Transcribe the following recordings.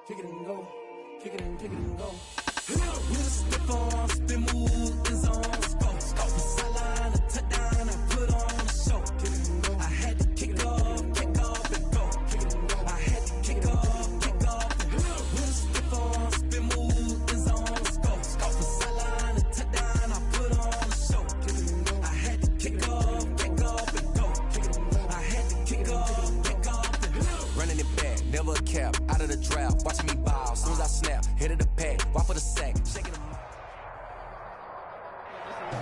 kick it and go, kick it and go. With a stiff arm, spin move, in zone, go. From sideline to touchdown, I put on a show. Kick it and go. I had to kick off and go. Kick it and go. I had to kick off and go. With a stiff arm, spin move, in zone, go. From sideline to touchdown, I put on a show. Kick it and go. I had to kick off and go. Kick it and go. I had to kick off and go. Running it back, never a cap, out of the draft, watching me ball. As soon as I snap, hit of the pack, walk for the sack, shaking them.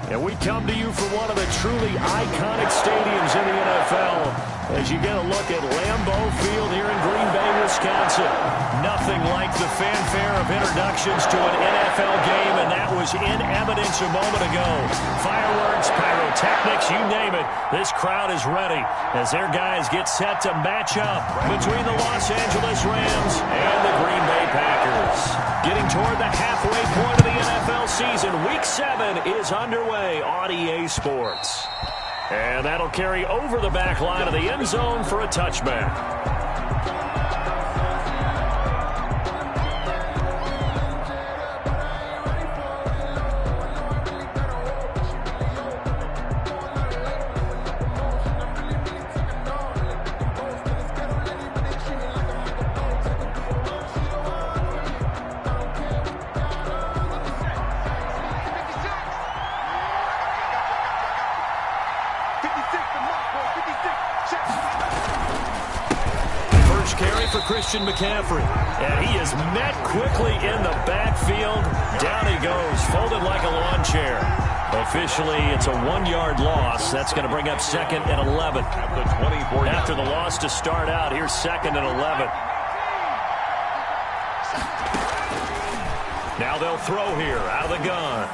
And we come to you from one of the truly iconic stadiums in the NFL as you get a look at Lambeau Field here in Green Bay, Wisconsin. Nothing like the fanfare of introductions to an NFL game, and that was in evidence a moment ago. Fireworks, pyrotechnics, you name it. This crowd is ready as their guys get set to match up between the Los Angeles Rams and the Green Bay Packers. Getting toward the halfway point of the NFL season, Week 7 is underway on EA Sports. And that'll carry over the back line of the end zone for a touchback. Christian McCaffrey, and he is met quickly in the backfield. Down he goes, folded like a lawn chair. Officially, it's a 1-yard loss. That's going to bring up 2nd and 11. After the loss to start out, here's 2nd and 11. Now they'll throw here, out of the gun.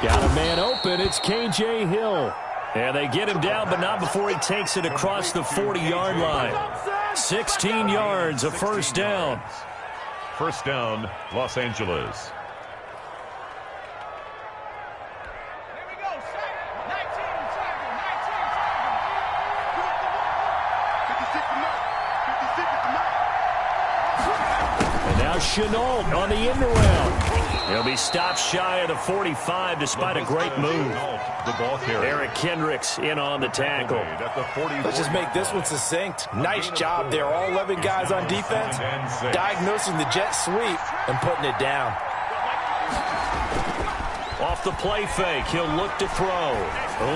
Got a man open, it's KJ Hill. And they get him down, but not before he takes it across the 40-yard line. 16 yards, a first down. First down, Los Angeles. Here we go, 19, 56 And now Chenault on the end around. He'll be stopped shy of the 45 despite a great move. The ball carrier. Eric Kendricks in on the tackle. Let's just make this one succinct. Nice job there. All 11 guys on defense diagnosing the jet sweep and putting it down. Off the play fake, he'll look to throw.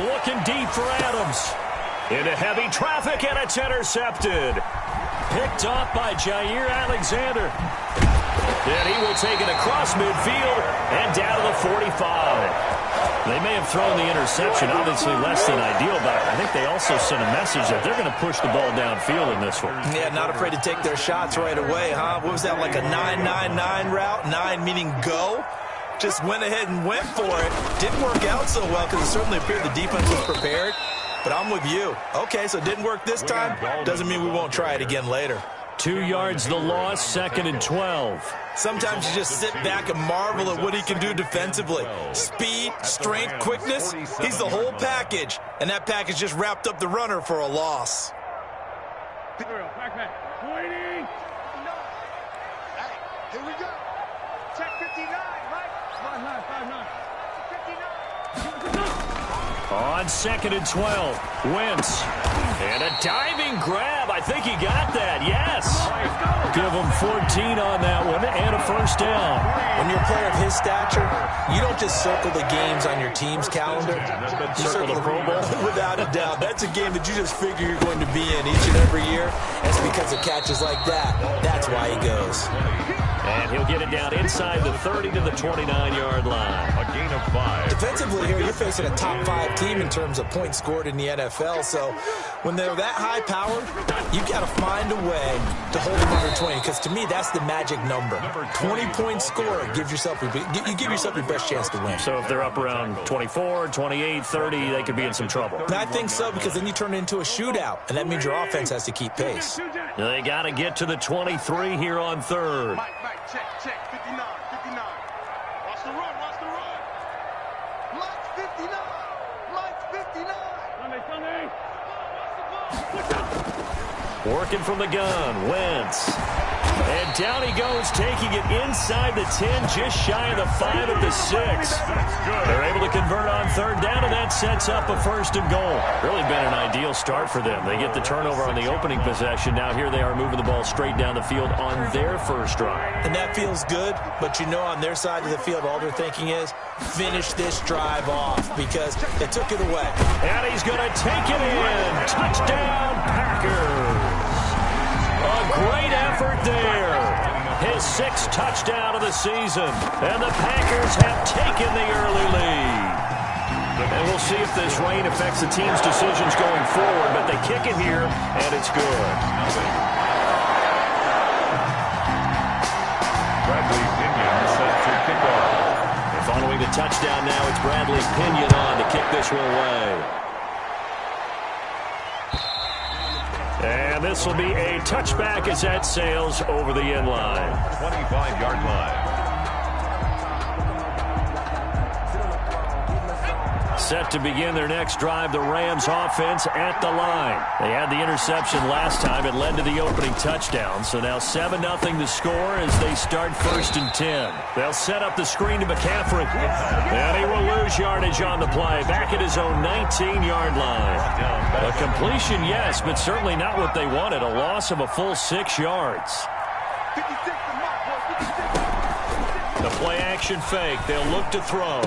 Looking deep for Adams. Into heavy traffic, and it's intercepted. Picked off by Jair Alexander. And he will take it across midfield and down to the 45. They may have thrown the interception, obviously less than ideal, but I think they also sent a message that they're going to push the ball downfield in this one. Yeah, not afraid to take their shots right away, huh? What was that, like a 9-9-9 route? 9 meaning go? Just went ahead and went for it. Didn't work out so well because it certainly appeared the defense was prepared. But I'm with you. Okay, so it didn't work this time. Doesn't mean we won't try it again later. 2 yards the loss, 2nd and 12. Sometimes you just sit back and marvel at what he can do defensively. Speed, strength, quickness, he's the whole package. And that package just wrapped up the runner for a loss. Here we go. Check 59, right? 59. On 2nd and 12, Wentz. And a diving grab. I think he got that. Yes. Give him 14 on that one and a first down. When you're a player of his stature, you don't just circle the games on your team's calendar. You circle the Pro Bowl. Without a doubt. That's a game that you just figure you're going to be in each and every year. It's because of catches like that. That's why he goes. And he'll get it down inside the 30 to the 29-yard line. A gain of 5. Defensively here, you're facing a top 5 team in terms of points scored in the NFL. So when they're that high powered, you got to find a way to hold them under 20. Because to me, that's the magic number. 20-point score gives yourself you give yourself your best chance to win. So if they're up around 24, 28, 30, they could be in some trouble. And I think so, because then you turn it into a shootout, and that means your offense has to keep pace. They got to get to the 23 here on 3rd. Mike, check, 59, 59. Watch the run, watch the run. Mike's 59, Mike's 59. Sunday. Working from the gun, Wentz. And down he goes, taking it inside the 10, just shy of the 5 at the 6. They're able to convert on third down, and that sets up a first and goal. Really been an ideal start for them. They get the turnover on the opening possession. Now here they are moving the ball straight down the field on their first drive. And that feels good, but you know on their side of the field, all they're thinking is finish this drive off because they took it away. And he's going to take it in. Touchdown, Packers. A great effort there. His 6th touchdown of the season. And the Packers have taken the early lead. And we'll see if this rain affects the team's decisions going forward, but they kick it here, and it's good. Bradley Pinion set to kick off. And following the touchdown now, it's Bradley Pinion on to kick this one away. And this will be a touchback as that sails over the end line. 25-yard line. Set to begin their next drive, the Rams offense at the line. They had the interception last time. It led to the opening touchdown. So now 7-0 the score as they start 1st and 10. They'll set up the screen to McCaffrey. And he will lose yardage on the play. Back at his own 19-yard line. A completion, yes, but certainly not what they wanted. A loss of a full 6 yards. The play action fake. They'll look to throw.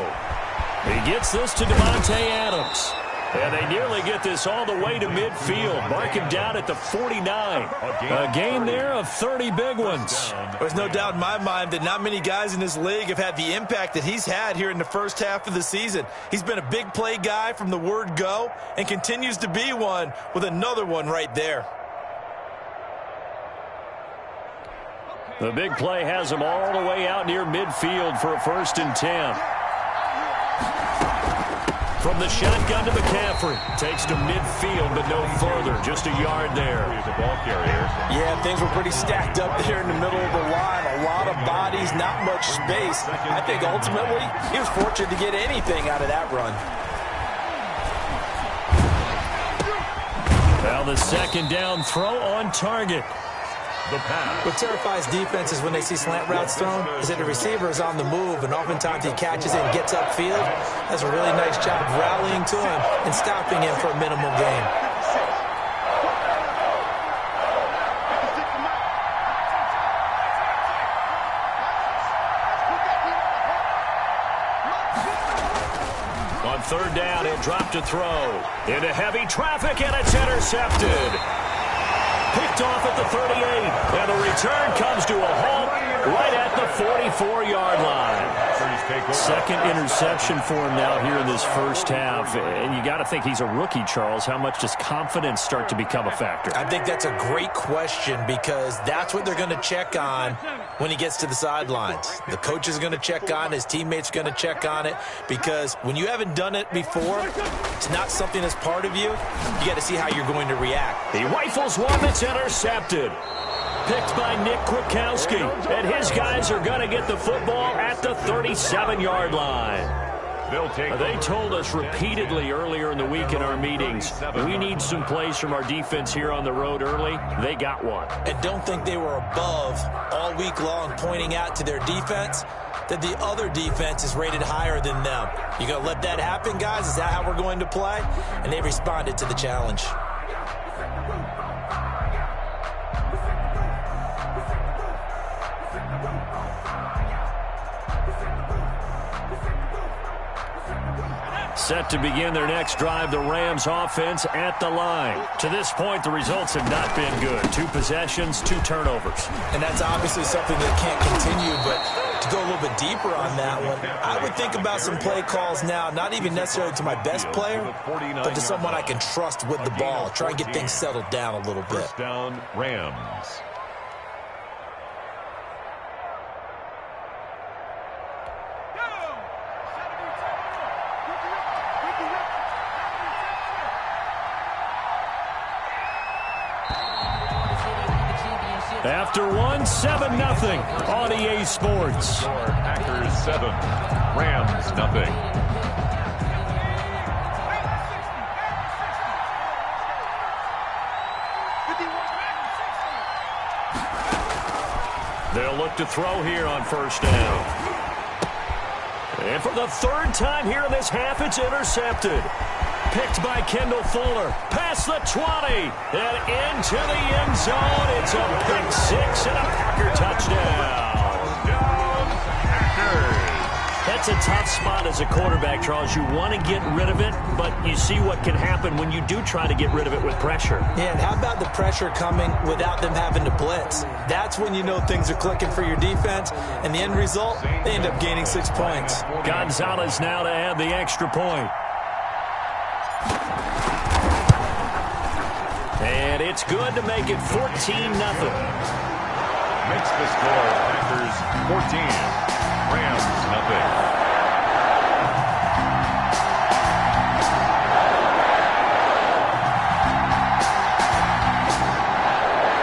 He gets this to Devontae Adams. And they nearly get this all the way to midfield. Mark him down at the 49. A game there of 30 big ones. There's no doubt in my mind that not many guys in this league have had the impact that he's had here in the first half of the season. He's been a big play guy from the word go and continues to be one with another one right there. The big play has him all the way out near midfield for a 1st and 10. From the shotgun to McCaffrey. Takes to midfield, but no further. Just a yard there. He's a ball carrier. Yeah, things were pretty stacked up there in the middle of the line. A lot of bodies, not much space. I think ultimately he was fortunate to get anything out of that run. Now the 2nd down throw on target. What terrifies defenses when they see slant routes thrown is that the receiver is on the move, and oftentimes he catches it and gets upfield. Does a really nice job of rallying to him and stopping him for a minimal gain. On 3rd down, he'll drop to throw. Into heavy traffic, and it's intercepted. Picked off at the 38, and the return comes to a halt right at the 44-yard line. 2nd interception for him now here in this first half. And you got to think he's a rookie, Charles. How much does confidence start to become a factor? I think that's a great question because that's what they're going to check on when he gets to the sidelines. The coach is going to check on it. His teammates are going to check on it because when you haven't done it before, it's not something that's part of you. You got to see how you're going to react. He rifles one that's intercepted. Picked by Nick Kwiatkowski. And his guys are going to get the football at the 37-yard line. They told us repeatedly earlier in the week in our meetings, we need some plays from our defense here on the road early. They got one. And don't think they were above all week long pointing out to their defense that the other defense is rated higher than them. You going to let that happen, guys? Is that how we're going to play? And they responded to the challenge. Set to begin their next drive, the Rams offense at the line. To this point, the results have not been good. 2 possessions, 2 turnovers. And that's obviously something that can't continue, but to go a little bit deeper on that one, I would think about some play calls now, not even necessarily to my best player, but to someone I can trust with the ball. Try and get things settled down a little bit. 1st down, Rams. After one, 7-0 on EA Sports. Packers 7, Rams nothing. They'll look to throw here on first down. And for the third time here in this half, it's intercepted. Picked by Kendall Fuller. Past the 20. And into the end zone. It's a pick six and a Packer touchdown. That's a tough spot as a quarterback, Charles. You want to get rid of it, but you see what can happen when you do try to get rid of it with pressure. Yeah, and how about the pressure coming without them having to blitz? That's when you know things are clicking for your defense, and the end result, they end up gaining 6 points. Gonzalez now to add the extra point. And it's good to make it 14-0. Makes the score Packers 14. Rams, nothing.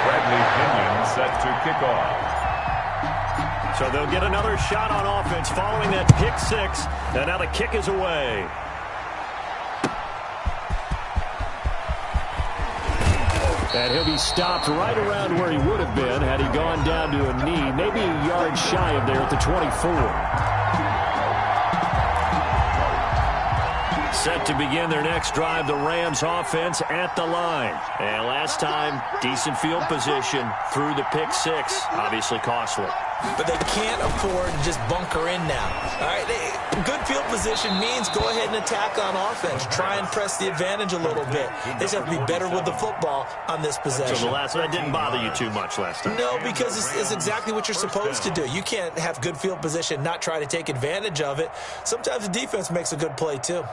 Bradley Pinion set to kick off. So they'll get another shot on offense following that pick six. And now the kick is away. And he'll be stopped right around where he would have been had he gone down to a knee, maybe a yard shy of there at the 24. Set to begin their next drive, the Rams offense at the line. And last time, decent field position through the pick six, obviously costly. But they can't afford to just bunker in now. All right, good field position means go ahead and attack on offense. Try and press the advantage a little bit. They just have to be better with the football on this possession. So the last one didn't bother you too much last time? No, because it's exactly what you're supposed to do. You can't have good field position, not try to take advantage of it. Sometimes the defense makes a good play too.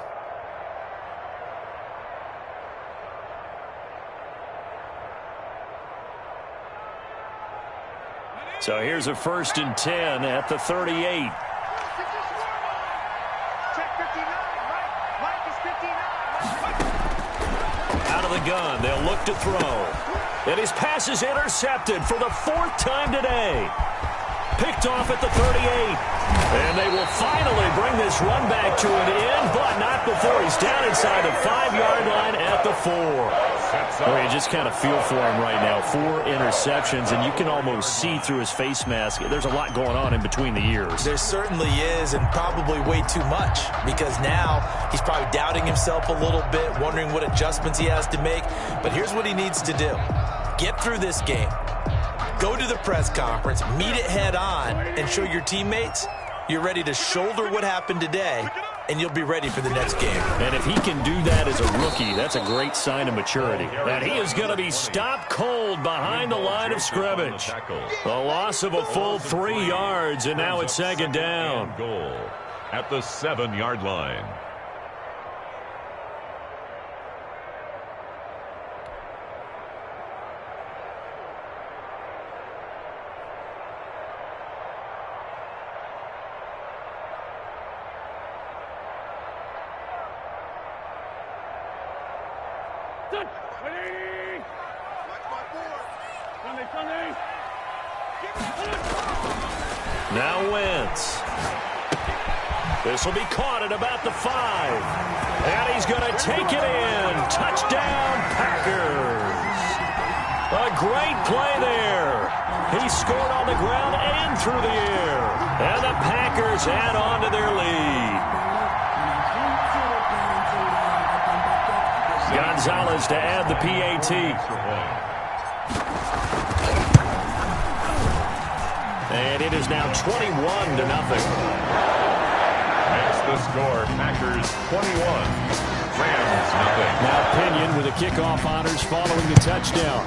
So here's a 1st and 10 at the 38. Check 59, Mike is 59. Out of the gun, they'll look to throw. And his pass is intercepted for the 4th time today. Picked off at the 38. And they will finally bring this run back to an end, but not before he's down inside the 5-yard line at the 4. Oh, you just kind of feel for him right now. 4 interceptions, and you can almost see through his face mask. There's a lot going on in between the ears. There certainly is, and probably way too much, because now he's probably doubting himself a little bit, wondering what adjustments he has to make. But here's what he needs to do. Get through this game. Go to the press conference, meet it head on, and show your teammates you're ready to shoulder what happened today, and you'll be ready for the next game. And if he can do that as a rookie, that's a great sign of maturity. And he is going to be stopped cold behind the line of scrimmage. A loss of a full 3 yards, and now it's 2nd down. Goal at the 7-yard line. Now Wentz. This will be caught at about the 5. And he's going to take it in. Touchdown, Packers. A great play there. He scored on the ground and through the air. And the Packers add on to their lead. Gonzalez to add the PAT. And it is now 21-0. Makes the score Packers 21. Rams nothing. Now Pinion with the kickoff honors following the touchdown.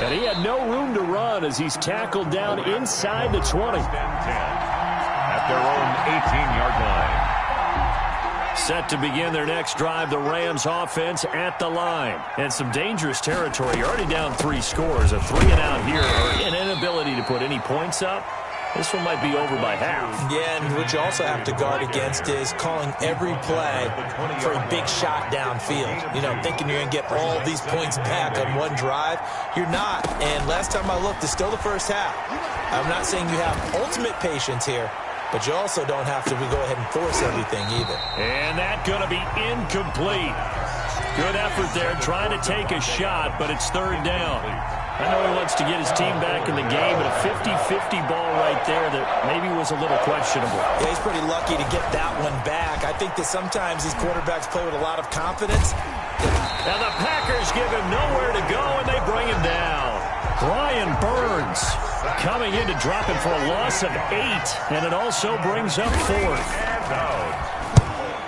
And he had no room to run as he's tackled down inside the 20. At their own 18-yard line. Set to begin their next drive, the Rams offense at the line. And some dangerous territory. You're already down 3 scores. A 3-and-out here, or an inability to put any points up. This one might be over by half. Yeah, and what you also have to guard against is calling every play for a big shot downfield. You know, thinking you're going to get all these points back on one drive. You're not. And last time I looked, it's still the first half. I'm not saying you have ultimate patience here, but you also don't have to go ahead and force everything either. And that's going to be incomplete. Good effort there, trying to take a shot, but it's third down. I know he wants to get his team back in the game, but a 50-50 ball right there that maybe was a little questionable. Yeah, he's pretty lucky to get that one back. I think that sometimes these quarterbacks play with a lot of confidence. And the Packers give him nowhere to go, and they bring him down. Brian Burns coming in to drop him for a loss of 8, and it also brings up 4th.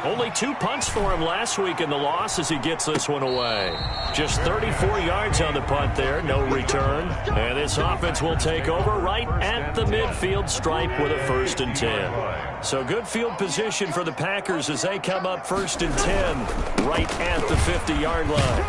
Only 2 punts for him last week in the loss as he gets this one away. Just 34 yards on the punt there, no return. And this offense will take over right at the midfield stripe with a 1st and 10. So good field position for the Packers as they come up 1st and 10 right at the 50-yard line.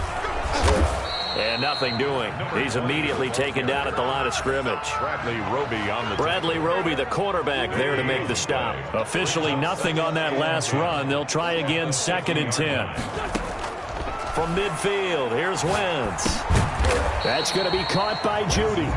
And nothing doing. He's immediately taken down at the line of scrimmage. Bradley Roby, the quarterback, there to make the stop. Officially nothing on that last run. They'll try again 2nd and 10. From midfield, here's Wentz. That's going to be caught by Judy.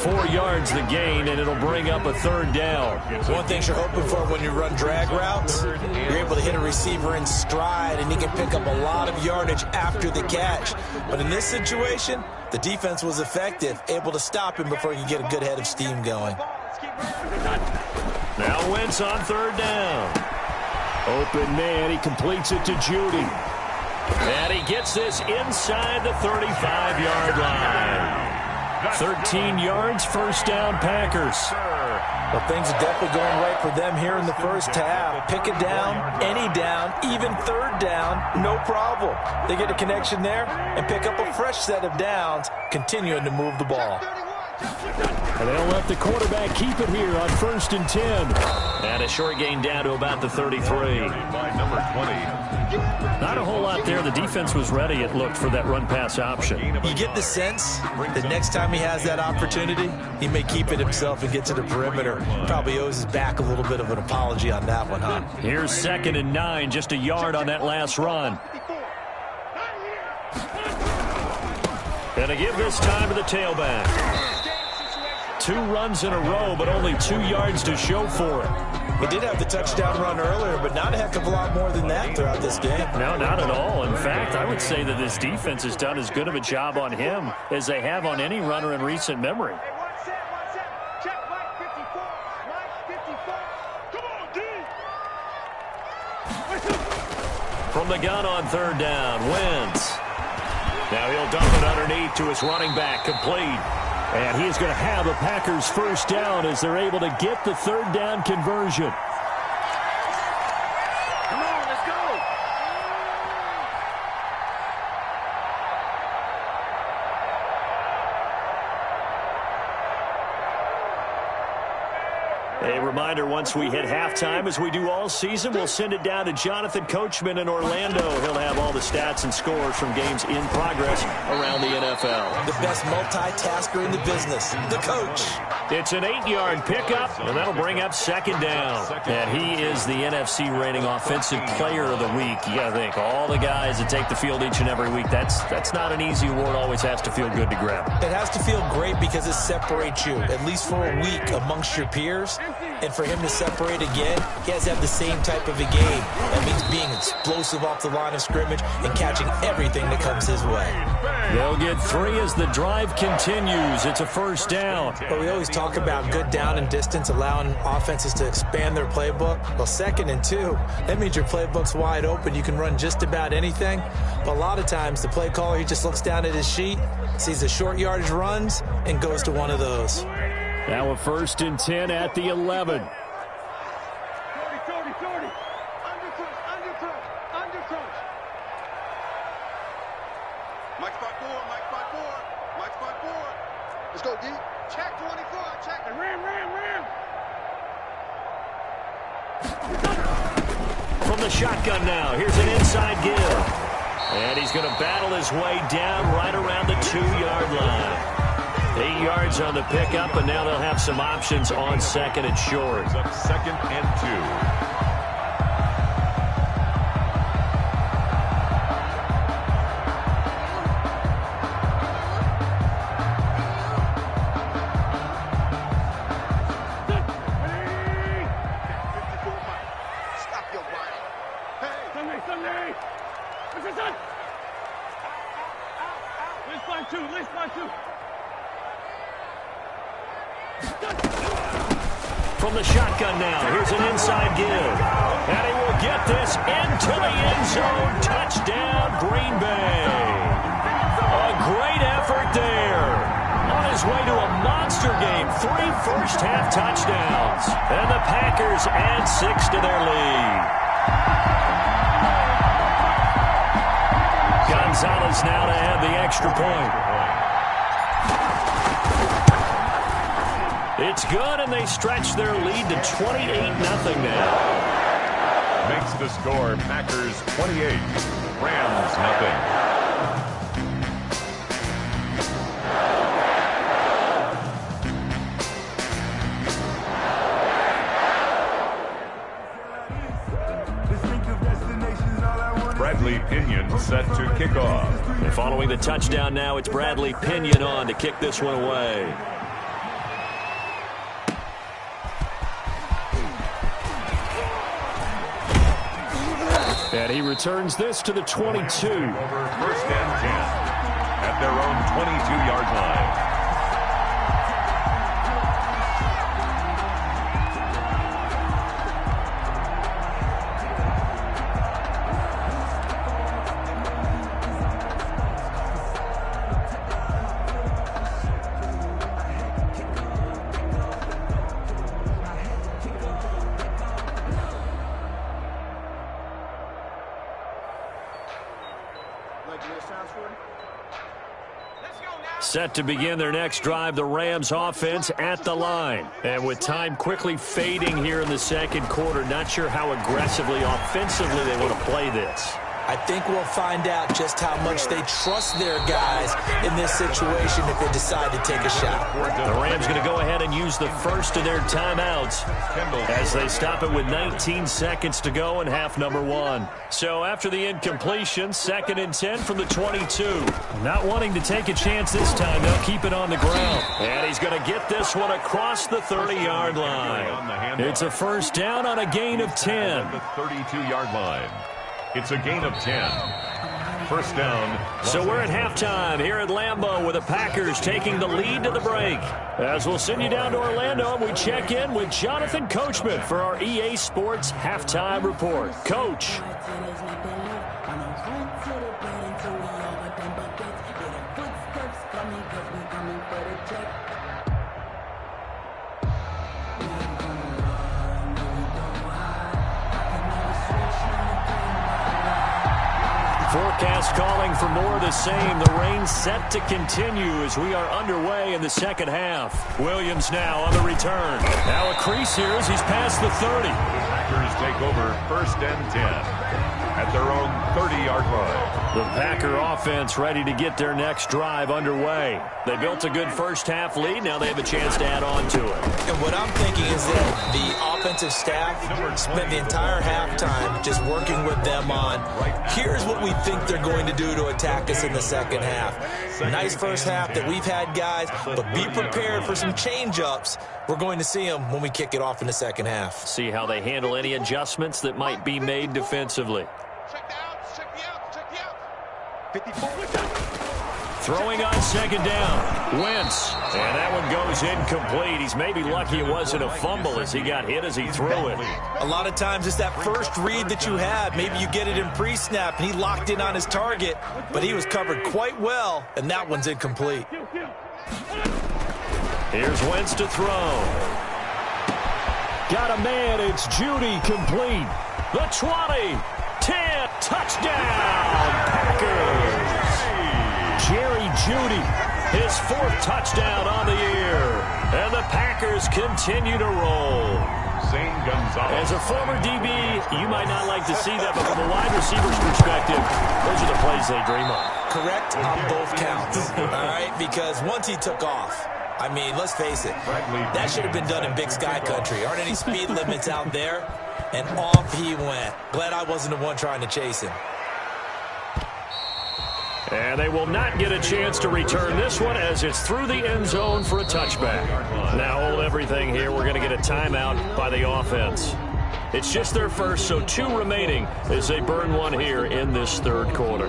4 yards the gain, and it'll bring up a 3rd down. One thing you're hoping for when you run drag routes, you're able to hit a receiver in stride, and he can pick up a lot of yardage after the catch. But in this situation, the defense was effective, able to stop him before he could get a good head of steam going. Now Wentz on 3rd down. Open man, he completes it to Judy. And he gets this inside the 35-yard line. 13 yards, 1st down, Packers. Well, things are definitely going right for them here in the first half. Pick it down, any down, even 3rd down, no problem. They get a connection there and pick up a fresh set of downs, continuing to move the ball. And they'll let the quarterback keep it here on 1st and 10. And a short gain down to about the 33. Not a whole lot there. The defense was ready, it looked, for that run-pass option. You get the sense that next time he has that opportunity, he may keep it himself and get to the perimeter. Probably owes his back a little bit of an apology on that one, huh? Here's 2nd and 9, just a yard on that last run. And to give this time to the tailback. 2 runs in a row, but only 2 yards to show for it. He did have the touchdown run earlier, but not a heck of a lot more than that throughout this game. No, not at all. In fact, I would say that this defense has done as good of a job on him as they have on any runner in recent memory. Check Mike 54. Mike 54. Come on, D. From the gun on 3rd down, Wentz. Now he'll dump it underneath to his running back, complete. And he is going to have the Packers 1st down as they're able to get the 3rd down conversion. Come on, let's go. A reminder, once we hit halftime, as we do all season, we'll send it down to Jonathan Coachman in Orlando. He'll have all the stats and scores from games in progress around the NFL. The best multitasker in the business, the coach. It's an 8-yard pickup, and that'll bring up 2nd down. And he is the NFC reigning offensive player of the week. You got to think, all the guys that take the field each and every week, that's not an easy award. Always has to feel good to grab. It has to feel great because it separates you, at least for a week, amongst your peers. And for him to separate again, he has to have the same type of a game. That means being explosive off the line of scrimmage and catching everything that comes his way. They'll get 3 as the drive continues. It's a 1st down. But we always talk about good down and distance, allowing offenses to expand their playbook. Well, 2nd and 2, that means your playbook's wide open. You can run just about anything. But a lot of times, the play caller, he just looks down at his sheet, sees the short yardage runs, and goes to one of those. Now a 1st and 10 at the 11. 30. Under crunch. Mike spot 4. Mike spot 4. Let's go, D. Check 24. Check. And ram. From the shotgun now, here's an inside give. And he's going to battle his way down right around the 2-yard line. 8 yards on the pickup, and now they'll have some options on 2nd and short. 2nd and 2. Stop your body. Hey, Sunday. What's this on? From the shotgun now, here's an inside give. And he will get this into the end zone. Touchdown, Green Bay. A great effort there. On his way to a monster game. 3 first-half touchdowns. And the Packers add 6 to their lead. Gonzalez now to add the extra point. It's good, and they stretch their lead to 28-0 now. Makes the score Packers 28, Rams 0. Bradley Pinion set to kick off. And following the touchdown now, it's Bradley Pinion on to kick this one away. And he returns this to the 22. Over 1st and 10 at their own 22-yard line. Set to begin their next drive, the Rams offense at the line. And with time quickly fading here in the second quarter, not sure how aggressively, offensively they want to play this. I think we'll find out just how much they trust their guys in this situation if they decide to take a shot. The Rams going to go ahead and use the first of their timeouts as they stop it with 19 seconds to go in half number 1. So after the incompletion, 2nd and 10 from the 22. Not wanting to take a chance this time, they'll keep it on the ground. And he's going to get this one across the 30-yard line. It's a first down on a gain of 10. The 32-yard line. It's a gain of 10. First down. So we're at halftime here at Lambeau with the Packers taking the lead to the break. As we'll send you down to Orlando, we check in with Jonathan Coachman for our EA Sports Halftime Report. Coach. Forecast calling for more of the same. The rain set to continue as we are underway in the second half. Williams now on the return. Now a crease here as he's past the 30. Packers take over 1st and 10 at their own 30-yard line. The Packer offense ready to get their next drive underway. They built a good first-half lead. Now they have a chance to add on to it. And what I'm thinking is that the offensive staff spent the entire halftime just working with them on, here's what we think they're going to do to attack us in the second half. Nice first half that we've had, guys, but be prepared for some change-ups. We're going to see them when we kick it off in the second half. See how they handle any adjustments that might be made defensively. Check the outs, check the outs, check the outs. 54. Throwing on second down. Wentz. And that one goes incomplete. He's maybe lucky it wasn't a fumble as he got hit as he threw it. A lot of times it's that first read that you have. Maybe you get it in pre-snap and he locked in on his target, but he was covered quite well, and that one's incomplete. Here's Wentz to throw. Got a man. It's Judy complete. The 20. 10. Touchdown. Packers. Jerry Judy, his 4th touchdown on the year. And the Packers continue to roll. Zane Gonzalez. As a former DB, you might not like to see that, but from a wide receiver's perspective, those are the plays they dream of. Correct on both counts, all right? Because once he took off, I mean, let's face it, that should have been done in Big Sky Country. Aren't any speed limits out there? And off he went. Glad I wasn't the one trying to chase him. And they will not get a chance to return this one as it's through the end zone for a touchback. Now hold everything here. We're going to get a timeout by the offense. It's just their first, so 2 remaining as they burn one here in this third quarter.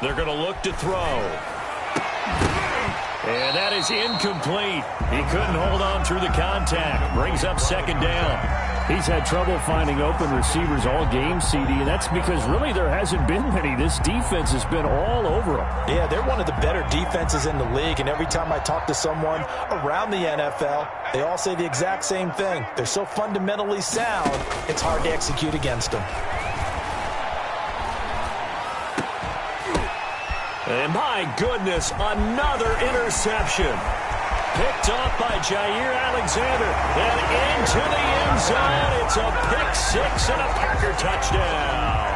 They're going to look to throw. And that is incomplete. He couldn't hold on through the contact. Brings up second down. He's had trouble finding open receivers all game, CD, and that's because really there hasn't been many. This defense has been all over them. Yeah, they're one of the better defenses in the league, and every time I talk to someone around the NFL, they all say the exact same thing. They're so fundamentally sound, it's hard to execute against them. And my goodness, another interception. Picked off by Jair Alexander. And into the end zone. It's a pick six and a Packer touchdown.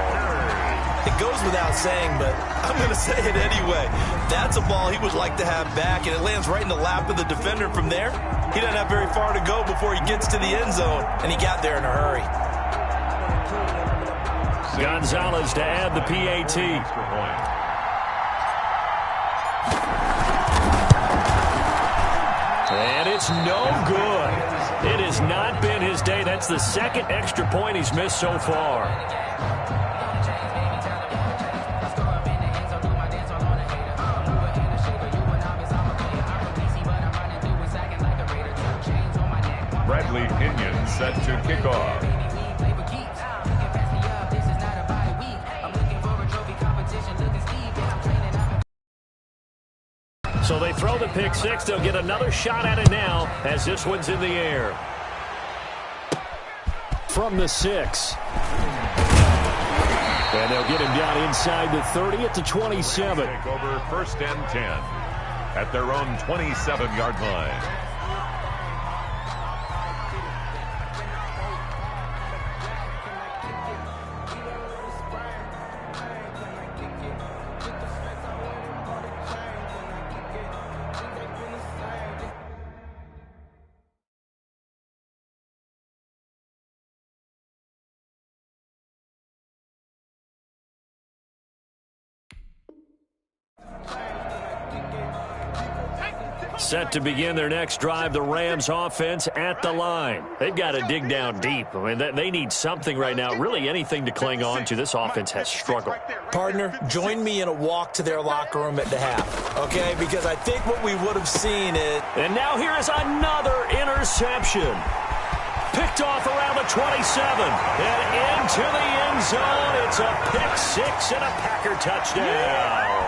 It goes without saying, but I'm going to say it anyway. That's a ball he would like to have back, and it lands right in the lap of the defender from there. He doesn't have very far to go before he gets to the end zone, and he got there in a hurry. Gonzalez to add the PAT. And it's no good. It has not been his day. That's the second extra point he's missed so far. Bradley Pinion set to kick off. So they throw the pick six. They'll get another shot at it now as this one's in the air. From the 6. And they'll get him down inside the 30 at the 27. Take over first and 10 at their own 27-yard line. Set to begin their next drive, the Rams offense at the line. They've got to dig down deep. I mean, they need something right now, really anything to cling on to. This offense has struggled. Partner, join me in a walk to their locker room at the half, okay? Because I think what we would have seen is... And now here is another interception. Picked off around the 27. And into the end zone. It's a pick six and a Packer touchdown.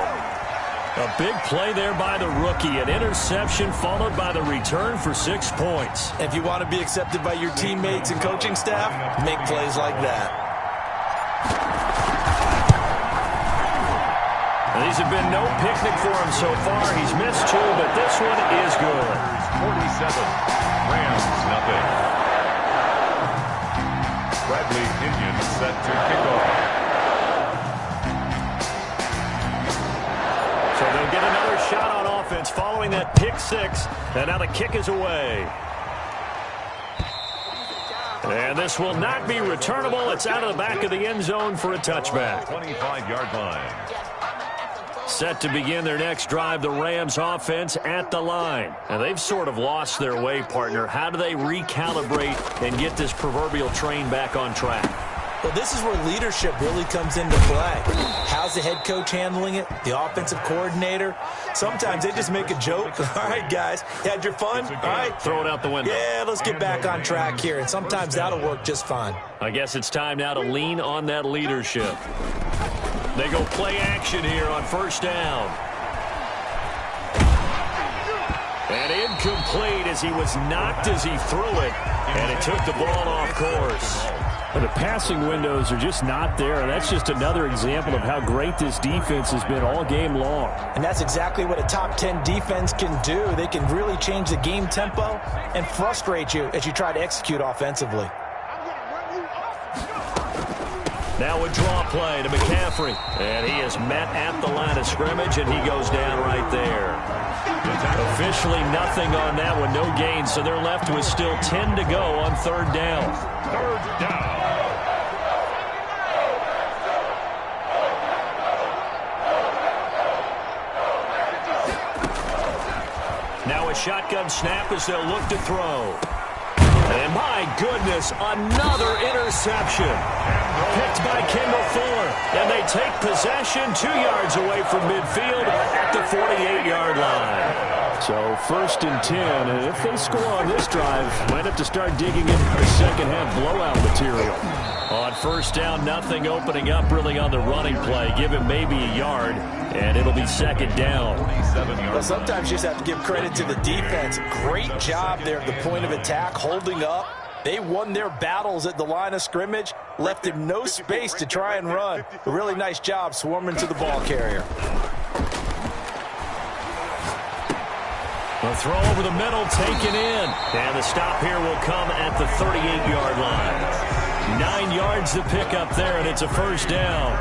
A big play there by the rookie. An interception followed by the return for 6 points. If you want to be accepted by your teammates and coaching staff, make plays like that. These have been no picnic for him so far. He's missed 2, but this one is good. 47. Rams nothing. Bradley Pinion set to kick off. So they'll get another shot on offense following that pick six. And now the kick is away. And this will not be returnable. It's out of the back of the end zone for a touchback. 25-yard line. Set to begin their next drive, the Rams offense at the line. And they've sort of lost their way, partner. How do they recalibrate and get this proverbial train back on track? Well, this is where leadership really comes into play. How's the head coach handling it? The offensive coordinator? Sometimes they just make a joke. All right, guys, had your fun? All right. Throw it out the window. Yeah, let's get back on track here. And sometimes that'll work just fine. I guess it's time now to lean on that leadership. They go play action here on first down. And incomplete as he was knocked as he threw it. And it took the ball off course. The passing windows are just not there. That's just another example of how great this defense has been all game long. And that's exactly what a top 10 defense can do. They can really change the game tempo and frustrate you as you try to execute offensively. Now a draw play to McCaffrey. And he is met at the line of scrimmage, and he goes down right there. Officially nothing on that one, no gain, so they're left with still 10 to go on third down. Third down. Now a shotgun snap as they'll look to throw. And my goodness, another interception. Picked by Kendall Fuller. And they take possession 2 yards away from midfield at the 48-yard line. So 1st and 10, and if they score on this drive, might have to start digging in for second-half blowout material. On 1st down, nothing opening up really on the running play. Give him maybe a yard, and it'll be 2nd down. Well, sometimes you just have to give credit to the defense. Great job there at the point of attack, holding up. They won their battles at the line of scrimmage, left him no space to try and run. A really nice job swarming to the ball carrier. The throw over the middle, taken in. And the stop here will come at the 38-yard line. 9 yards to pick up there, and it's a 1st down.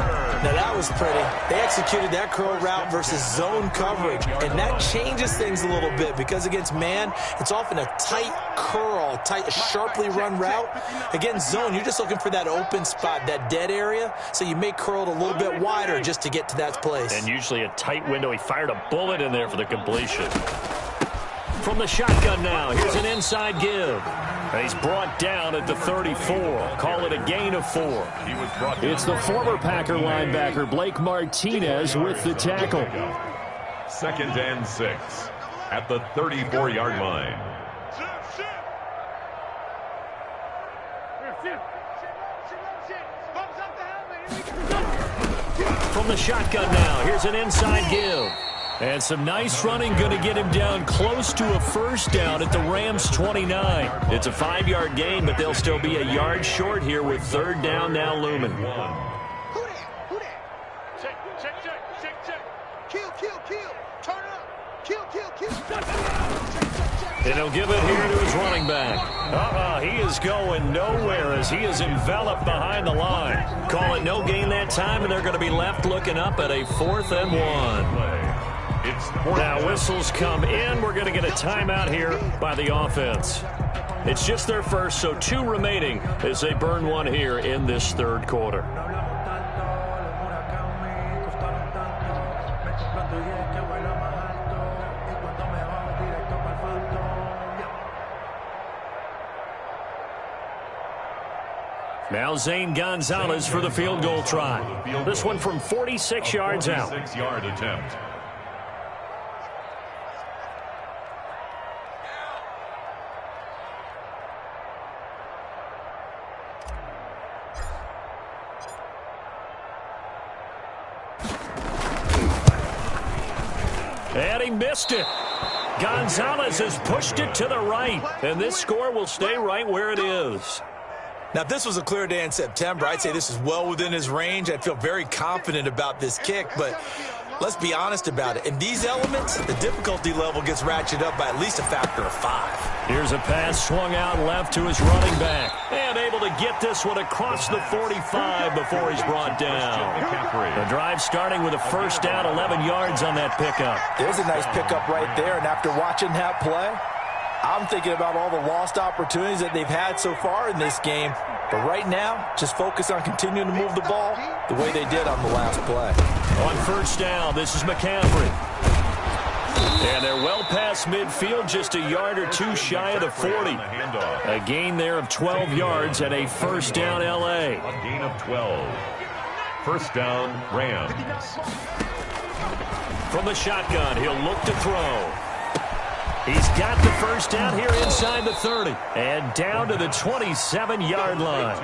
Now that was pretty. They executed that curl route versus zone coverage, and that changes things a little bit because against man, it's often a tight curl, tight, sharply run route. Against zone, you're just looking for that open spot, that dead area, so you may curl it a little bit wider just to get to that place. And usually a tight window. He fired a bullet in there for the completion. From the shotgun now, here's an inside give. And he's brought down at the 34. Call it a gain of 4. It's the former Packer linebacker, Blake Martinez, with the tackle. 2nd and 6 at the 34-yard line. From the shotgun now, here's an inside give. And some nice running, going to get him down close to a 1st down at the Rams 29. It's a 5-yard gain, but they'll still be a yard short here with 3rd down now looming. Who that? Check. Kill. Turn it up. Kill. And he'll give it here to his running back. He is going nowhere as he is enveloped behind the line. Call it no gain that time, and they're going to be left looking up at a 4th and 1. Now whistles come in. We're going to get a timeout here by the offense. It's just their first, so 2 remaining as they burn 1 here in this 3rd quarter. Now Zane Gonzalez for the field goal try. This one from 46 yards out. 46-yard attempt. And he missed it. Gonzalez has pushed it to the right, and this score will stay right where it is. Now, if this was a clear day in September, I'd say this is well within his range. I'd feel very confident about this kick, but let's be honest about it. In these elements, the difficulty level gets ratcheted up by at least a factor of 5. Here's a pass swung out left to his running back, and able to get this one across the 45 before he's brought down. The drive starting with a 1st down, 11 yards on that pickup. There's a nice pickup right there, and after watching that play, I'm thinking about all the lost opportunities that they've had so far in this game. But right now, just focus on continuing to move the ball the way they did on the last play. On 1st down, this is McCaffrey. And they're well past midfield, just a yard or 2 shy of the 40. A gain there of 12 yards and a 1st down L.A. A gain of 12. 1st down, Rams. From the shotgun, he'll look to throw. He's got the 1st down here inside the 30. And down to the 27-yard line.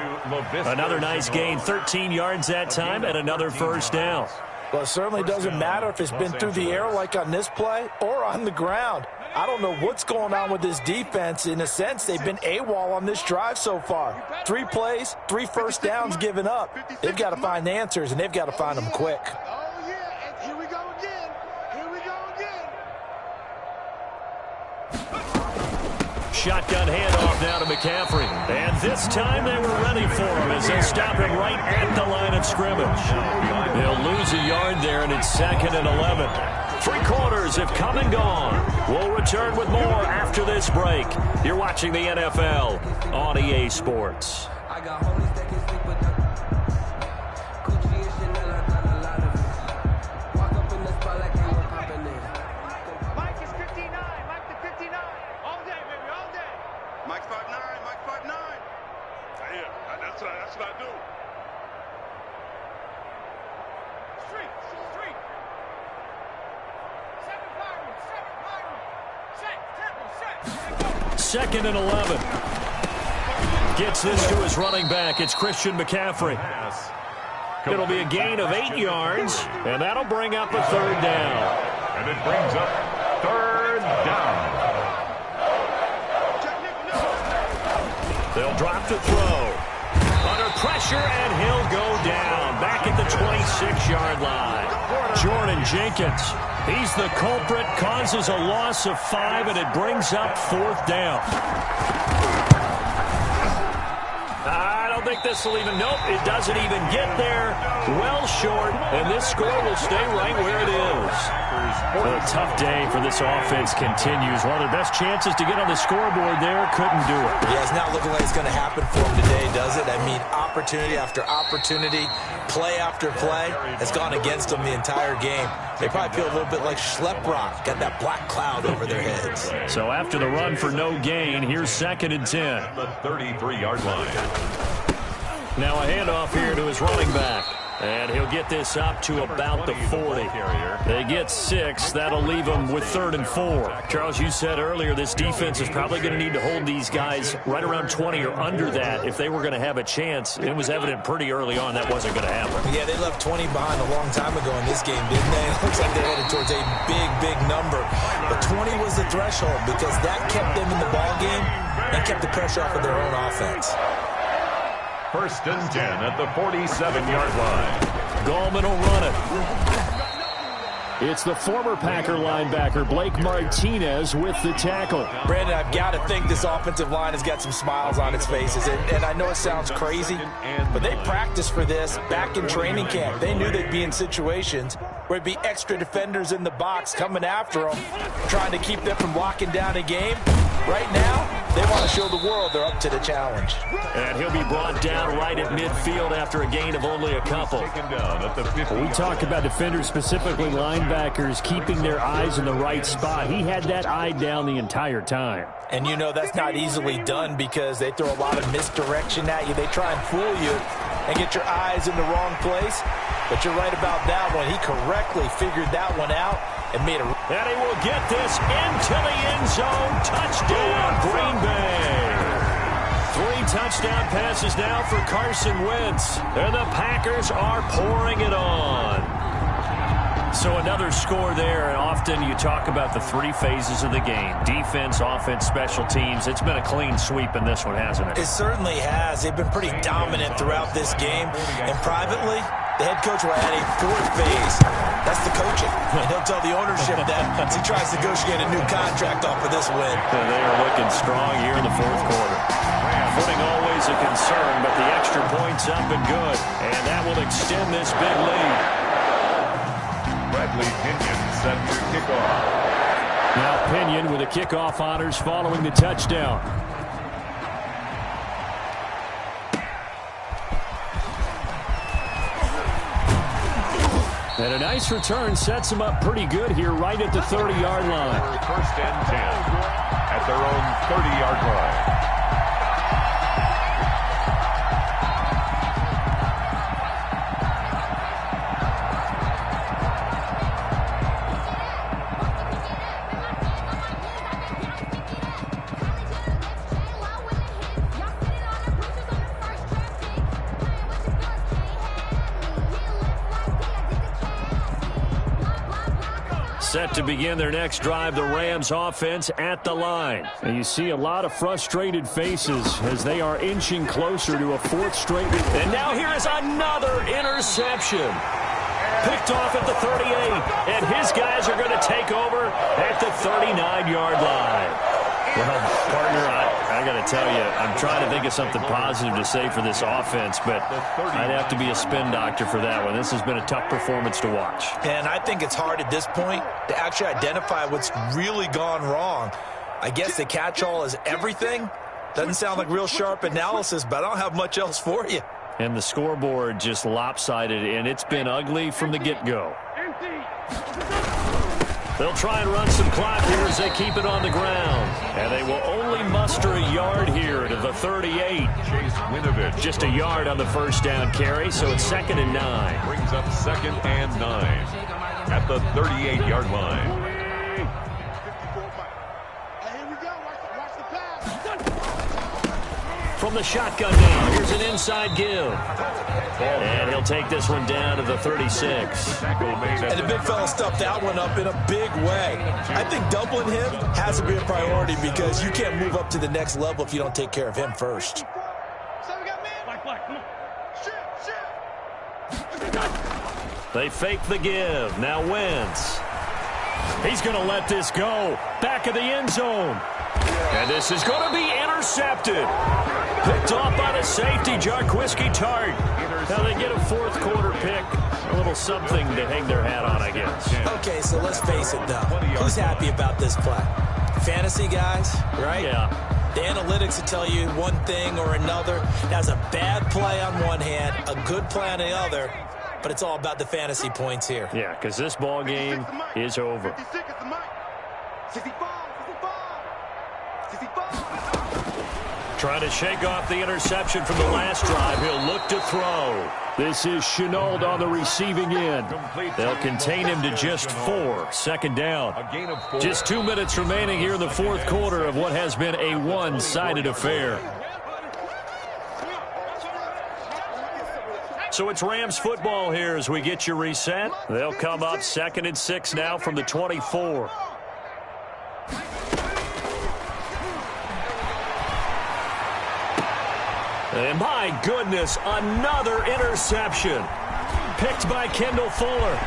Another nice gain, 13 yards that time, and another 1st down. Well, it certainly doesn't matter if it's been through the air like on this play or on the ground. I don't know what's going on with this defense. In a sense, they've been AWOL on this drive so far. 3 plays, 3 1st downs given up. They've got to find answers, and they've got to find them quick. Oh, yeah, and here we go again. Shotgun handoff now to McCaffrey. And this time they were ready for him as they stop him right at the line of scrimmage. They'll lose a yard there, and it's 2nd and 11. 3 quarters have come and gone. We'll return with more after this break. You're watching the NFL on EA Sports. Mike's 5'9", Mike 2nd and 11. Gets this to his running back. It's Christian McCaffrey. It'll be a gain of 8 yards, and that'll bring up a 3rd down. And it brings up 3rd down. They'll drop to throw. Under pressure, and he'll go down. Back at the 26-yard line. Jordan Jenkins. He's the culprit, causes a loss of 5, and it brings up 4th down. I don't think this will even, nope, it doesn't even get there. Well short, and this score will stay right where it is. Well, a tough day for this offense continues. One of their best chances to get on the scoreboard there, couldn't do it. Yeah, it's not looking like it's going to happen for them today, does it? I mean, opportunity after opportunity, play after play has gone against them the entire game. They probably feel a little bit like Schleprock, got that black cloud over their heads. So after the run for no gain, here's 2nd and 10. The 33-yard line. Now a handoff here to his running back. And he'll get this up to about the 40. They get 6. That'll leave them with 3rd and 4. Charles, you said earlier this defense is probably going to need to hold these guys right around 20 or under that if they were going to have a chance. It was evident pretty early on that wasn't going to happen. Yeah, they left 20 behind a long time ago in this game, didn't they? It looks like they're headed towards a big, big number. But 20 was the threshold because that kept them in the ball game and kept the pressure off of their own offense. 1st and 10 at the 47-yard line. Gallman will run it. It's the former Packer linebacker Blake Martinez with the tackle. Brandon, I've got to think this offensive line has got some smiles on its faces. And I know it sounds crazy, but they practiced for this back in training camp. They knew they'd be in situations where it'd be extra defenders in the box coming after them, trying to keep them from locking down a game. Right now, they want to show the world they're up to the challenge. And he'll be brought down right at midfield after a gain of only a couple. We talk about defenders, specifically linebackers, keeping their eyes in the right spot. He had that eye down the entire time. And you know that's not easily done because they throw a lot of misdirection at you. They try and fool you and get your eyes in the wrong place. But you're right about that one. He correctly figured that one out and made a... And he will get this into the end zone. Touchdown, Green Bay. 3 touchdown passes now for Carson Wentz. And the Packers are pouring it on. So another score there, and often you talk about the 3 phases of the game. Defense, offense, special teams. It's been a clean sweep in this one, hasn't it? It certainly has. They've been pretty dominant throughout this game. And privately, the head coach will add a 4th phase. That's the coaching. And he'll tell the ownership that as he tries to negotiate a new contract off of this win. They are looking strong here in the 4th quarter. Footing always a concern, but the extra point's up and good. And that will extend this big lead. Bradley Pinion set to kick off. Now Pinion with the kickoff honors following the touchdown. And a nice return sets them up pretty good here right at the 30-yard line. 1st and 10 at their own 30-yard line. Set to begin their next drive, the Rams offense at the line. And you see a lot of frustrated faces as they are inching closer to a 4th straight. And now here is another interception. Picked off at the 38, and his guys are going to take over at the 39-yard line. Well, partner, I got to tell you, I'm trying to think of something positive to say for this offense, but I'd have to be a spin doctor for that one. This has been a tough performance to watch. And I think it's hard at this point to actually identify what's really gone wrong. I guess the catch-all is everything. Doesn't sound like real sharp analysis, but I don't have much else for you. And the scoreboard just lopsided, and it's been ugly from the get-go. They'll try and run some clock here as they keep it on the ground. And they will only muster a yard here to the 38. Chase Winovich. Just a yard on the 1st down carry, so it's 2nd and 9. Brings up 2nd and 9 at the 38-yard line. Here we go. Watch the pass. from the shotgun now. Here's an inside give. And he'll take this one down to the 36. And the big fella stuffed that one up in a big way. I think doubling him has to be a priority because you can't move up to the next level if you don't take care of him first. They fake the give. Now Wentz. He's going to let this go. Back of the end zone. And this is going to be intercepted. Picked off by the safety, Jarquiski Tart. Now they get a fourth quarter pick. A little something to hang their hat on, I guess. Okay, so let's face it, though. Who's happy about this play? Fantasy guys, right? Yeah. The analytics will tell you one thing or another. That's a bad play on one hand, a good play on the other. But it's all about the fantasy points here. Yeah, because this ball game is over. 65. Trying to shake off the interception from the last drive. He'll look to throw. This is Chenault on the receiving end. They'll contain him to just 4. Second down. Just 2 minutes remaining here in the fourth quarter of what has been a one-sided affair. So it's Rams football here as we get you reset. They'll come up 2nd and 6 now from the 24. And my goodness, another interception. Picked by Kendall Fuller.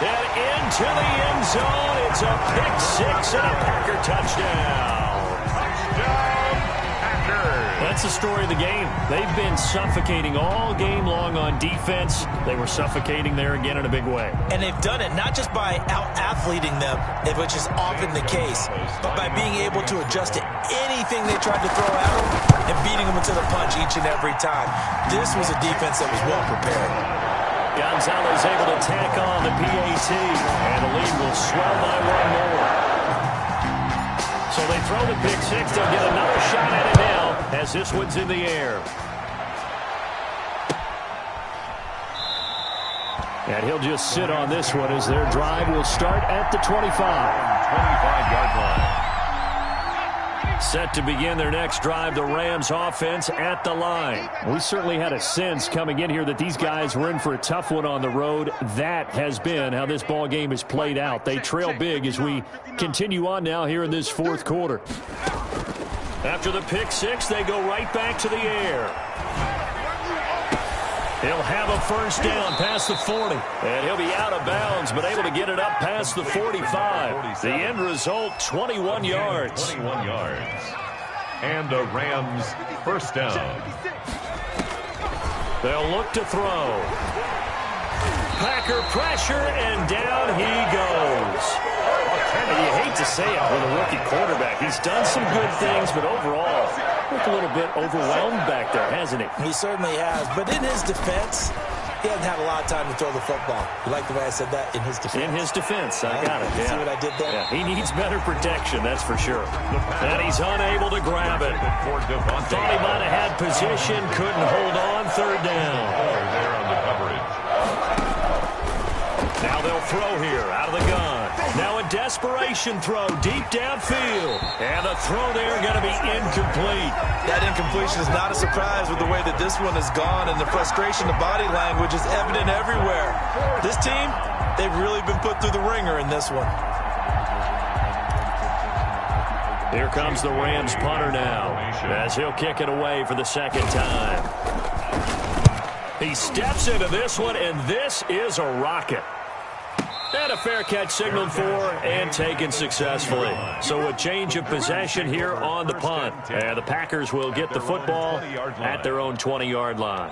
And into the end zone. It's a pick 6 and a Packer touchdown. That's the story of the game. They've been suffocating all game long on defense. They were suffocating there again in a big way. And they've done it not just by out-athleting them, which is often the case, but by being able to adjust to anything they tried to throw at them and beating them into the punch each and every time. This was a defense that was well prepared. Gonzalez able to tack on the PAT, and the lead will swell by 1 more. So they throw the pick 6. They'll get another shot at it now as this one's in the air. And he'll just sit on this one as their drive will start at the 25. 25-yard line. Set to begin their next drive, the Rams offense at the line. We certainly had a sense coming in here that these guys were in for a tough one on the road. That has been how this ball game has played out. They trail big as we continue on now here in this fourth quarter. After the pick 6, they go right back to the air. He'll have a first down past the 40. And he'll be out of bounds, but able to get it up past the 45. The end result, 21 yards. 21 yards. And the Rams first down. They'll look to throw. Packer pressure, and down he goes. And you hate to say it with a rookie quarterback. He's done some good things, but overall, looked a little bit overwhelmed back there, hasn't he? He certainly has, but in his defense, he hasn't had a lot of time to throw the football. You like the way I said that? In his defense. In his defense, I got it. You see what I did there? Yeah, he needs better protection, that's for sure. And he's unable to grab it. Thought he might have had position, couldn't hold on, third down. There on the coverage. Now they'll throw here, out of the gun. Now a desperation throw, deep downfield. And the throw there going to be incomplete. That incompletion is not a surprise with the way that this one has gone, and the frustration, the body language is evident everywhere. This team, they've really been put through the ringer in this one. Here comes the Rams punter now, as he'll kick it away for the second time. He steps into this one, and this is a rocket. And a fair catch signaled for and taken successfully. So a change of possession here on the punt. And the Packers will get the football at their own 20-yard line.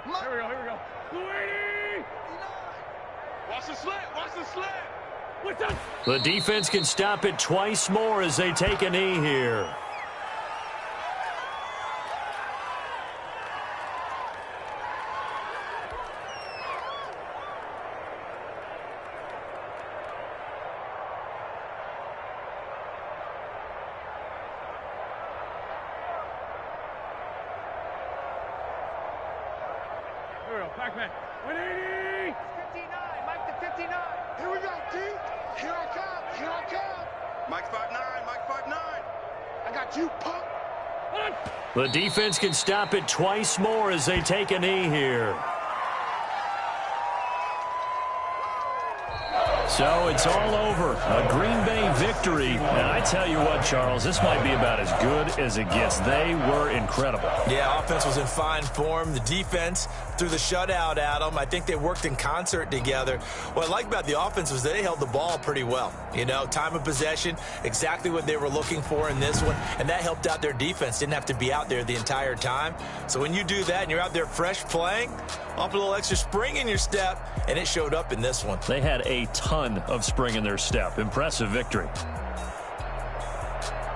Here we go. 280! Watch the slant. What's that? The defense can stop it twice more as they take a knee here. Here we go. Pac-Man. 180! Mike the 59. Here we go, D. Here I come. Here I come. Mike 5'9". Mike 5'9". I got you, punk. The defense can stop it twice more as they take a knee here. So it's all over. A Green Bay victory. And I tell you what, Charles, this might be about as good as it gets. They were incredible. Yeah, offense was in fine form. The defense threw the shutout at them. I think they worked in concert together. What I like about the offense was they held the ball pretty well. You know, time of possession, exactly what they were looking for in this one. And that helped out their defense. Didn't have to be out there the entire time. So when you do that and you're out there fresh playing, off a little extra spring in your step, and it showed up in this one. They had a ton of spring in their step. Impressive victory.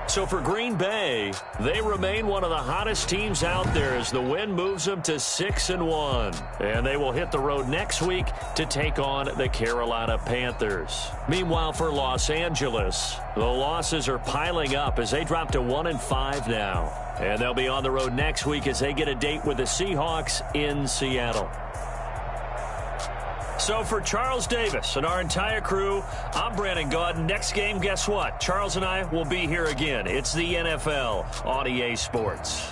So for Green Bay, they remain one of the hottest teams out there as the win moves them to 6-1. And they will hit the road next week to take on the Carolina Panthers. Meanwhile, for Los Angeles, the losses are piling up as they drop to 1-5 now. And they'll be on the road next week as they get a date with the Seahawks in Seattle. So for Charles Davis and our entire crew, I'm Brandon Gaudin. Next game, guess what? Charles and I will be here again. It's the NFL on EA Sports.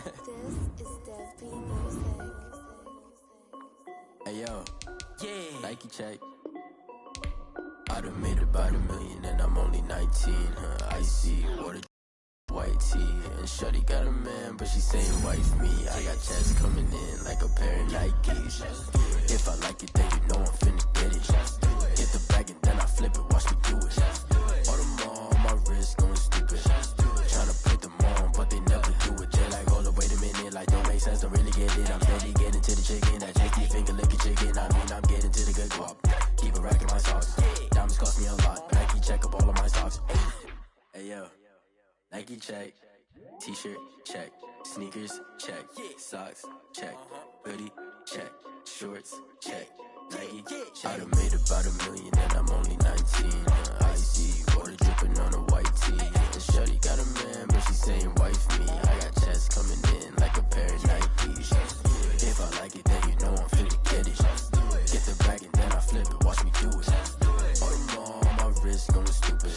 Hey yo, yeah, Nike check. I done made about $1 million and I'm only 19. Icy water, white tee, and shorty got a man, but she saying wife me. I got checks coming in like a pair of Nikes. If I like it, then you know I'm finna get it. Get the bag and then I flip it, watch me do it. All them on my wrist going stupid. Tryna put them on, but they never do it. They're like, hold up, wait a minute, like don't make sense, don't really get it. I'm steady getting to the chicken, that chicky finger licking chicken. I mean, I'm getting to the good guap. Keep a rack in my socks. Diamonds cost me a lot. Nike check up all of my socks. Hey yo, Nike check. T-shirt check. Sneakers check. Socks check. Hoodie check. Shorts check. Nike I done made about $1 million and I'm only 19. Icy water dripping on a white tee. And shorty got a man, but she saying wife me. I got checks coming in like a pair of Nikes. If I like it, then you know I'm finna get it. Get the bag and then I flip it, watch me do it. All them on my wrist going stupid.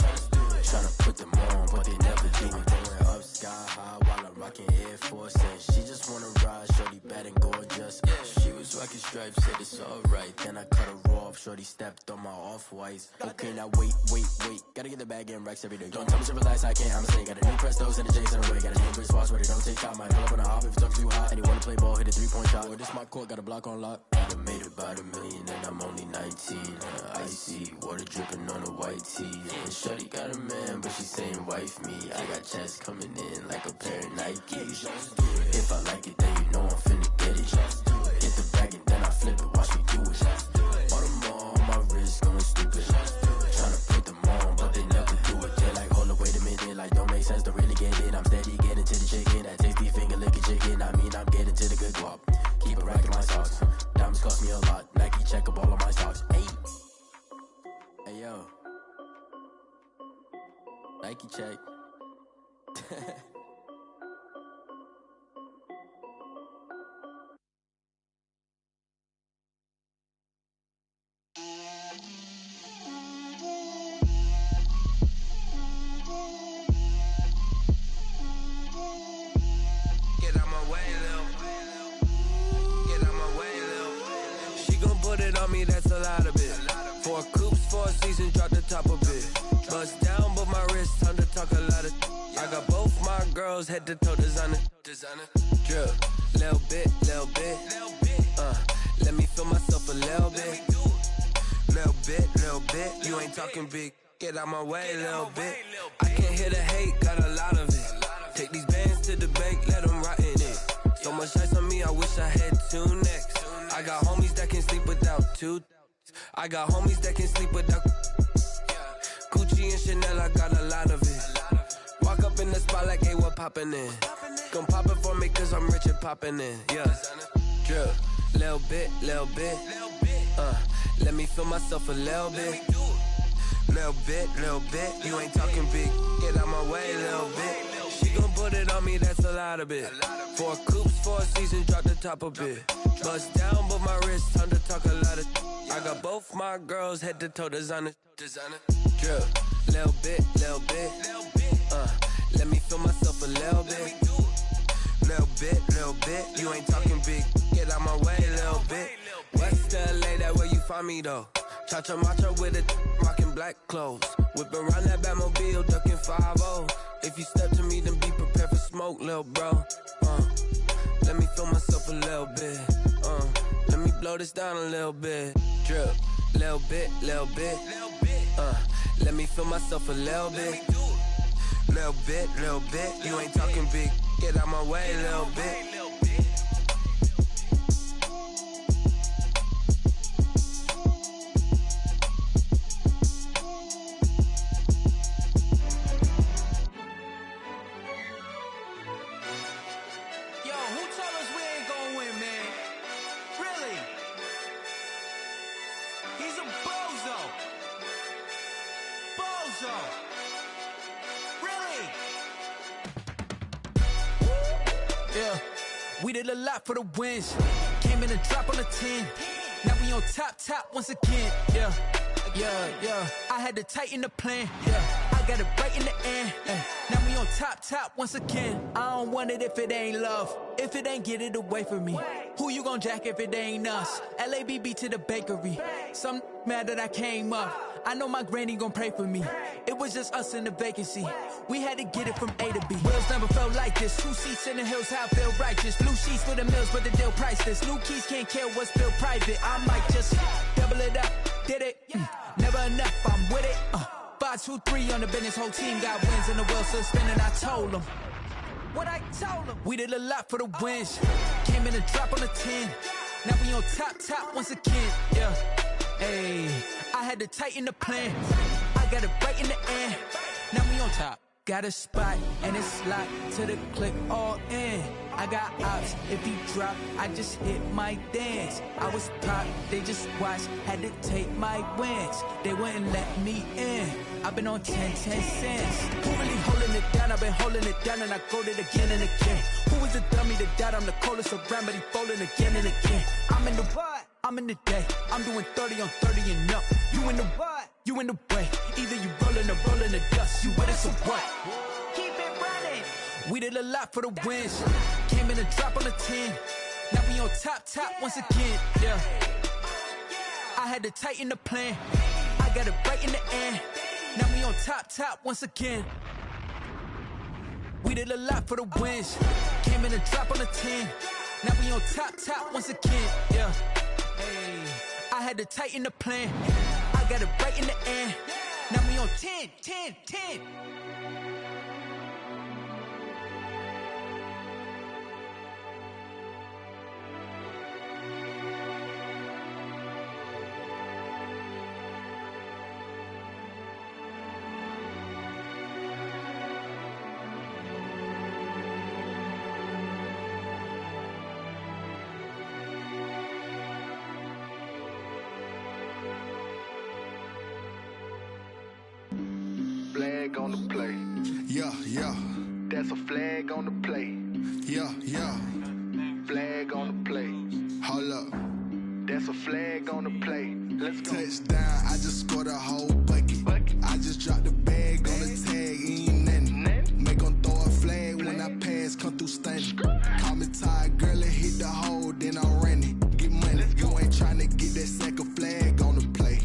Tryna put them on, but they never do it. Going up sky high while I'm rocking Air Force. And she just wanna ride, shorty bad and gorgeous. She was rocking stripes, said it's alright. Then I cut her off, shorty stepped on my off-whites. Okay, now wait. Gotta get the bag and racks every day. Don't tell me to relax, I can't, I'ma say. Got a new Prestos and a J's in the way. Got a new Chris Foss, but it don't take time. Might pull up on a hop if it's talking too hot. And you wanna play ball, hit a 3-point shot. Or this my court, got a block on lock. I done made about $1 million and I'm only 19. Icy water dripping on a white tee. And shorty got a man, but she saying wife me. I got checks coming in like a pair of Nikes. If I like it, then you know I'm finna get it. Get the bag and then I flip it, watch me do it. All them on my wrist going stupid. Tryna put them on, but they never do it. They're like, hold up, wait a minute, like don't make sense, don't really get it. I'm steady getting to the chicken, that tasty finger licking chicken. I mean, I'm getting to the good guap. Keep a rack in my socks. Diamonds cost me a lot. Nike check up all of my socks. Hey yo, Nike check. That's a lot of it. 4 coops, 4 seasons, drop the top of it. Bust down, but my wrist, time to talk a lot of. I got both my girls head to toe designer. Drip, little bit. Let me feel myself a little bit. Little bit. You ain't talking big. Get out my way, little bit. I can't hear the hate, got a lot of it. Take these bands to the bank, let them rot in it. So much ice on me, I wish I had 2 necks. I got homies that can sleep without 2. I got homies that can sleep without Gucci and Chanel, I got a lot of it. Walk up in the spot like, hey, what poppin' in? Gon' pop it for me cause I'm rich and poppin' in. Yeah, drip, little bit. Let me feel myself a little bit. Little bit. You ain't talking big. Get out my way, little bit. She gon' put it on me, that's a lot of it. 4 coops, 4 seasons, drop the top a bit. Bust down, but my wrist, time to talk a lot of. I got both my girls head to toe designer. Drip, little bit. Let me feel myself a little bit. Little bit. You ain't talking big. Get out my way, little bit. West LA, that where you find me though. Cha-cha matcha with it, rockin' black clothes. Whip around that Batmobile, duckin' 5-0. If you step to me, then be prepared for smoke, lil' bro. Let me feel myself a little bit. Let me blow this down a little bit. Drip, little bit. Let me feel myself a little bit. Little bit. You ain't talking big. Get out my way, little bit. We did a lot for the wins. Came in a drop on the 10. Now we on top once again. Yeah. I had to tighten the plan. I got it right in the end. Now we on top once again. I don't want it if it ain't love. If it ain't, get it away from me. Who you gon' jack if it ain't us? LABB to the bakery. Some mad that I came up. I know my granny gon' pray for me. It was just us in the vacancy. We had to get it from A to B. Wheels never felt like this. 2 seats in the hills, how I feel righteous. Blue sheets for the mills, but the deal priceless. New keys can't care what's built private. I might just double it up. Did it? Never enough, I'm with it. 5, 2, 3 on the business. Whole team got wins and the wheels still spinning. I told them what I told them. We did a lot for the wins. Came in and drop on the 10. Now we on top once again. Yeah. Hey, I had to tighten the plan. I got it right in the end. Now we on top. Got a spot and it's locked to the clip all in. I got ops, if he drop, I just hit my dance. I was pop, they just watched, had to take my wins. They wouldn't let me in. I've been on 10 cents. Who really holding it down? I've been holding it down and I go it again and again. Who is the dummy that died? I'm the coldest around, but he folding again and again. I'm in the what? I'm in the day. I'm doing 30 on 30 and up. You in the what? You in the way. Either you rolling or rolling the dust. You with us or what? Keep it running. We did a lot for the wins. Came in and drop on the 10. Now we on top once again. Yeah. I had to tighten the plan. I got it right in the end. Now we on top once again. We did a lot for the wins. Came in and drop on the 10. Now we on top once again. Yeah. Hey, I had to tighten the plan. I got it right in the end. Now we on 10. Flag on the play. Yeah. That's a flag on the play. Yeah. Flag on the play. Hold up. That's a flag on the play. Let's go. Touchdown, I just scored a whole bucket. I just dropped the bag on the tag, ain't nothing. Make 'em throw a flag when I pass, come through stunning. Call me tired, girl, and hit the hole, then I'm running. Get money, you ain't tryna get that second flag on the play.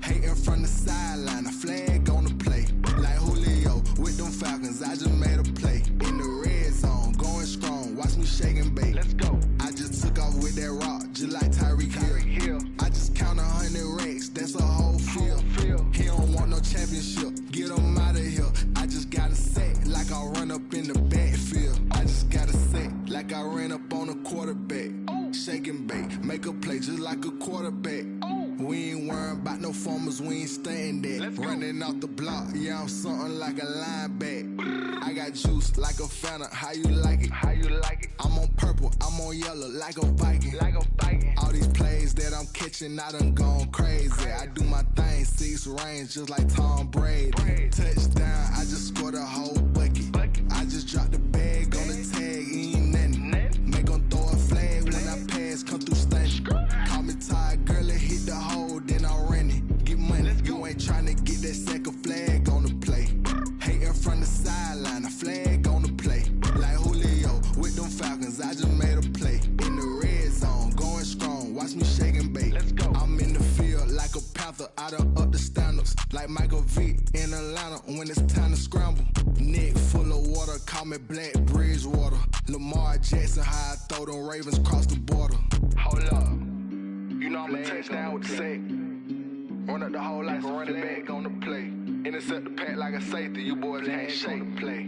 Hating from the sideline, a flag on the play. Like Julio with them Falcons, I just made a play. In the red zone, going strong, watch me shake and bake. Let's go. I just took off with that rock, just like Tyreek Hill. I just count 100 racks, that's a whole field. He don't want no championship, get him out of here. I just got a set, like I run up in the backfield. I just got a set, like I ran up on a quarterback. Shake and bake, make a play just like a quarterback. We ain't worrying about no formers, we ain't staying there. Running off the block, yeah, I'm something like a linebacker. I got juice like a Fanta, how you like it? I'm on purple, I'm on yellow, like a Viking. All these plays that I'm catching, I done gone crazy. I do my thing, 6 range, just like Tom Brady. Touchdown, I just scored a whole bucket. I just dropped the bag on the tag, ain't nothing. Make 'em throw a flag when I pass, come through stunning. Call me tired, girl, and hit the hole, then I'm running. Get money, you ain't tryna get that second flag on the play. Hating from the sideline, a flag on the play. Like Julio with them Falcons, I just made a play. In the red zone, going strong, watch me shake and bake. Let's go. I'm in the field like a Panther, I done up the standards. Like Michael Vick in Atlanta when it's time to scramble. Neck full of water, call me Black Bridgewater. Lamar Jackson, how I throw them Ravens cross the border. Hold up. You know I'm a touchdown with the sack. Run up the whole like a running back on the play. Intercept the pack like a safety, you boys can't shake the play.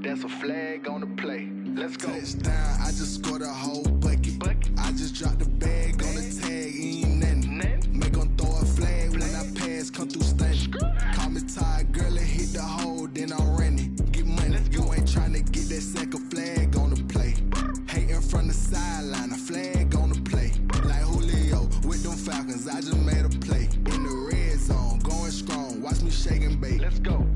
That's a flag on the play. Let's go. Touchdown, I just scored a whole bucket. I just dropped the bag on the tag, ain't nothing. Make 'em throw a flag when I pass, come through stunning. Call me tired, girl, and hit the hole, then I'm running. Get money, you ain't tryna get that second flag on the play. Hating from the sideline, a flag on the play. Like Julio with them Falcons, I just made a play. In the red zone, going strong, watch me shake and bake. Let's go.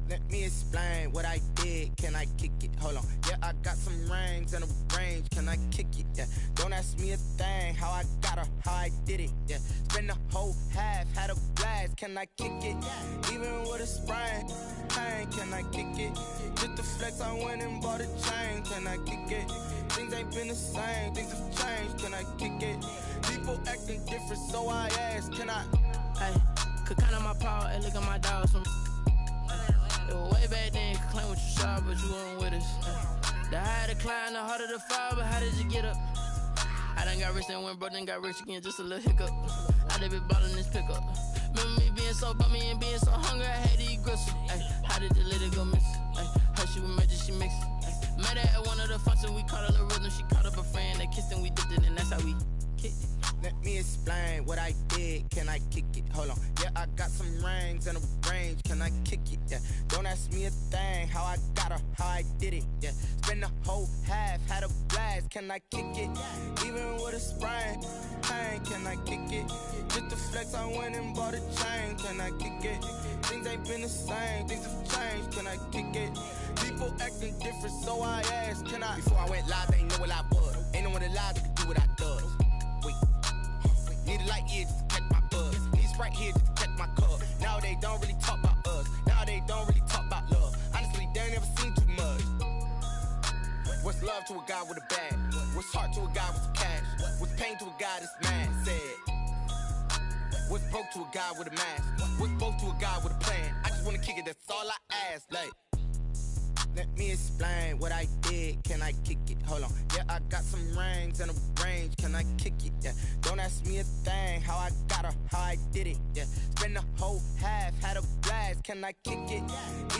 Let me explain what I did. Can I kick it? Hold on. Yeah, I got some rings and a range range, can I kick it? Yeah. Don't ask me a thing, how I got her, how I did it. Yeah. Spend the whole half, had a blast, can I kick it? Even with a sprain, pain, can I kick it? Just the flex, I went and bought a chain, can I kick it? Things ain't been the same, things have changed, can I kick it? People acting different, so I ask, can I? Hey, could count on my power, and look at my dogs from. It was way back then, could claim what you saw, but you weren't with us. The higher the climb, the harder the fall, but how did you get up? I done got rich and went broke, then got rich again, just a little hiccup. I done been ballin' this pickup. Remember me being so bummy and being so hungry, I had to eat gristle. Ay, how did the lady go miss? Ay, her she was magic, she mixed. Met her at one of the functions, we caught her the rhythm, she caught up a friend, they kissed and we dipped it, and that's how we kicked it. Let me explain what I did, can I kick it? Hold on, yeah, I got some rings and a range, can I kick it? Yeah, don't ask me a thing, how I got her, how I did it. Yeah, spend the whole half, had a blast, can I kick it? Even with a sprain, pain, can I kick it? Just the flex, I went and bought a chain, can I kick it? Things ain't been the same, things have changed, can I kick it? People acting different, so I asked, can I? Before I went live, they ain't know what I was. Ain't no one alive that could do what I does. Wait. Need a light here just to catch my buzz. Need Sprite here just to catch my cup. Now they don't really talk about us. Now they don't really talk about love. Honestly, they ain't never seen too much. What's love to a guy with a bag? What's heart to a guy with some cash? What's pain to a guy that's mad? Said. What's broke to a guy with a mask? What's both to a guy with a plan? I just wanna kick it, that's all I ask. Like, let me explain what I did, can I kick it? Hold on, yeah, I got some rings and a range, can I kick it? Yeah, don't ask me a thing, how I got her, how I did it. Yeah, spend the whole half, had a blast, can I kick it?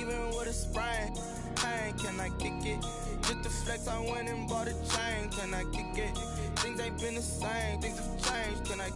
Even with a sprain, pain, can I kick it? Just the flex, I went and bought a chain, can I kick it? Things ain't been the same, things have changed, can I